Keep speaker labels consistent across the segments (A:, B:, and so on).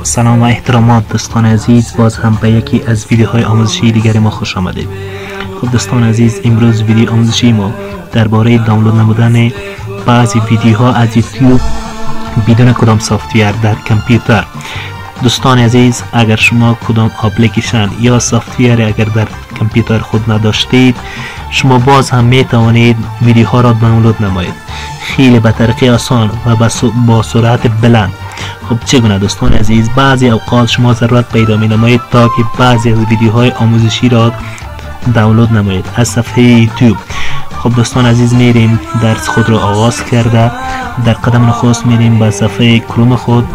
A: سلام و احترامات دوستان عزیز، باز هم به یکی از ویدیوهای آموزشی دیگری ما خوش آمدید. خب دوستان عزیز، امروز ویدیو آموزشی ما درباره دانلود نمودن بعضی ویدیوها از یوتیوب بدون کدام سافتویر در کامپیوتر. دوستان عزیز، اگر شما کدام اپلیکیشن یا سافتویر اگر در کامپیوتر خود نداشتید، شما باز هم می توانید ویدیوها را دانلود نمایید، خیلی به طریق آسان و با سرعت بلند. خب چگونه دوستان عزیز؟ بعضی اوقات شما ضرورت پیدا می نمایید تا که بعضی از ویدیوهای آموزشی را دانلود نمایید از صفحه یوتیوب. خب دوستان عزیز، میریم درس خود را آغاز کرده، در قدم نخست میریم به صفحه کروم خود.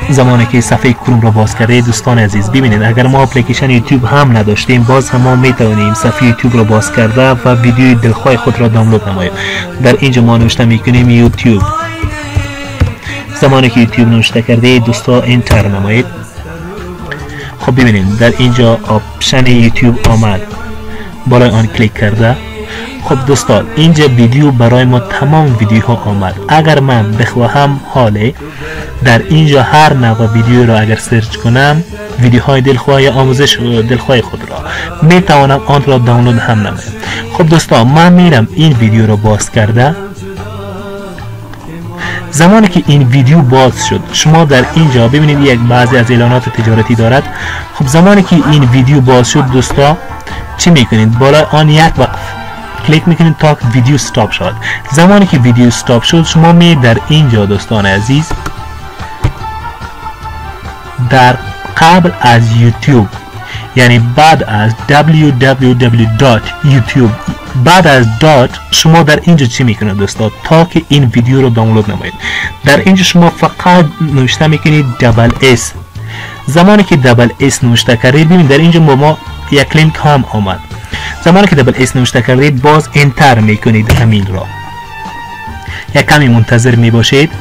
A: زمانی که صفحه کروم را باز کرده دوستان عزیز، ببینید اگر ما اپلیکیشن یوتیوب هم نداشتیم، باز هم ما میتونیم صفحه یوتیوب را باز کرده و ویدیوی دلخواه خود را دانلود نماییم. در اینجا ما نوشته میکنیم یوتیوب. زمانی که یوتیوب نوشته کرده دوستان انتر نمایید. خب ببینید در اینجا آپشن یوتیوب آمد، بالای آن کلیک کرده. خب دوستان اینجا ویدیو برای ما تمام ویدیوها آمد. اگر من بخواهم حاله در اینجا هر نوع ویدیو را اگر سرچ کنم، ویدیوهای دلخواه یا آموزش دلخواه خود را می توانم آن را دانلود هم نمایم. خب دوستان من میرم این ویدیو را باز کرده. زمانی که این ویدیو باز شد، شما در اینجا ببینید یک بعضی از اعلانات تجارتی دارد. خب زمانی که این ویدیو باز شد دوستان چی میکنید؟ بالای آن یک وقت کلیک میکنید تا ویدیو استاپ شد. زمانی که ویدیو استاپ شد، شما می در اینجا دوستان عزیز در قبل از یوتیوب، یعنی بعد از www.youtube، بعد از دات، شما در اینجا چی میکنید دوستان؟ تا که این ویدیو رو دانلود نمایید، در اینجا شما فقط نوشته میکنید اس. زمانی که اس نوشته کردید، ببینید در اینجا ما یک لینک هم آمد. زمانی که اس نوشته کردید، باز انتر میکنید همین را. یک کمی منتظر میباشید.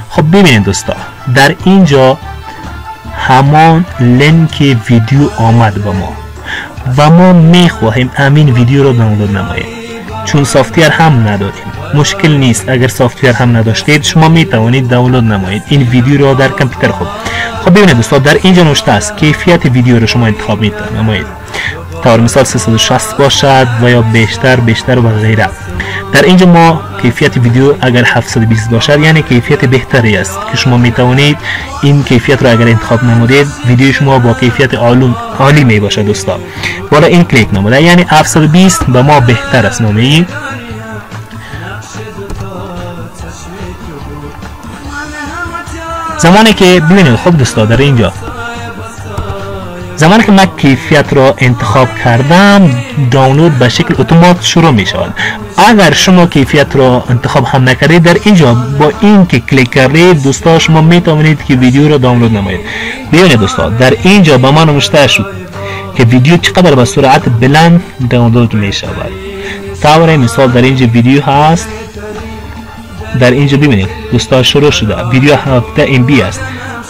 A: خب ببینید دوستان در اینجا همان لینک ویدیو آمد با ما و ما میخواهیم همین ویدیو رو دانلود نماییم. چون سافتویر هم نداریم، مشکل نیست. اگر سافتویر هم نداشتید، شما میتوانید دانلود نمایید این ویدیو رو در کامپیوتر خود. خب ببینید دوستان در اینجا نوشته است کیفیت ویدیو رو شما انتخاب نمایید، طور مثال 360 باشد و یا بیشتر و غیره. در اینجا ما کیفیت ویدیو اگر 720 باشد یعنی کیفیت بهتری است که شما میتوانید این کیفیت رو اگر انتخاب نمودید، ویدیو شما با کیفیت عالی می باشد دوستان. بالا این کلیک نموده، یعنی 720 به ما بهتر است. نمیگید زمانی که ببینید. خب دوستان در اینجا زمانی که من کیفیت را انتخاب کردم، دانلود به شکل اتومات شروع می شود. اگر شما کیفیت را انتخاب هم نکردید، در اینجا با این که کلیک کردید دوستان شما می توانید که ویدیو را دانلود نمایید. ببینید دوستان در اینجا با من نوشته شد که ویدیو چقدر به سرعت بلند دانلود می شود. طور مثال در اینجا ویدیو هست، در اینجا ببینید دوستان شروع شده، ویدیو 17 MB است،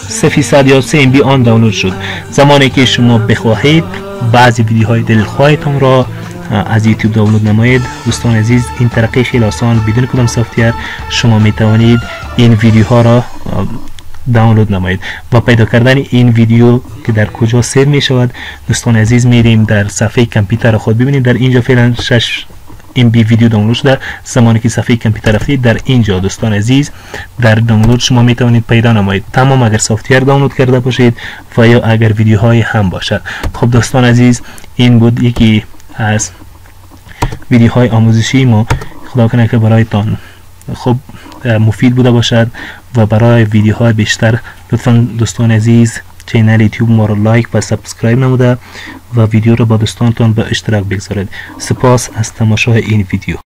A: 3% یا 3 MB آن دانلود شد. زمانی که شما بخواهید بعضی ویدیوهای دلخواهتان را از یوتیوب دانلود نمایید دوستان عزیز، این طریقه خیلی آسان بدون کدام سافتویر شما می توانید این ویدیوها را دانلود نمایید. و پیدا کردن این ویدیو که در کجا سیو می شود دوستان عزیز، میریم در صفحه کامپیوتر خود. ببینید در اینجا فعلا 6 MB ویدیو دانلود شده. زمانی که صفحه کامپیوتر رفتید، در اینجا دوستان عزیز در دانلود شما می توانید پیدا نمایید، تمام اگر سافتویر دانلود کرده باشید و یا اگر ویدیوهای هم باشد. خب دوستان عزیز این بود یکی از ویدیوهای آموزشی ما. خدا کنه که برایتان خب مفید بوده باشد و برای ویدیوهای بیشتر لطفا دوستان عزیز چینل یوتیوب ما رو لایک و سابسکرایب نموده و ویدیو رو با دوستانتان به اشتراک بگذارید. سپاس از تماشای این ویدیو.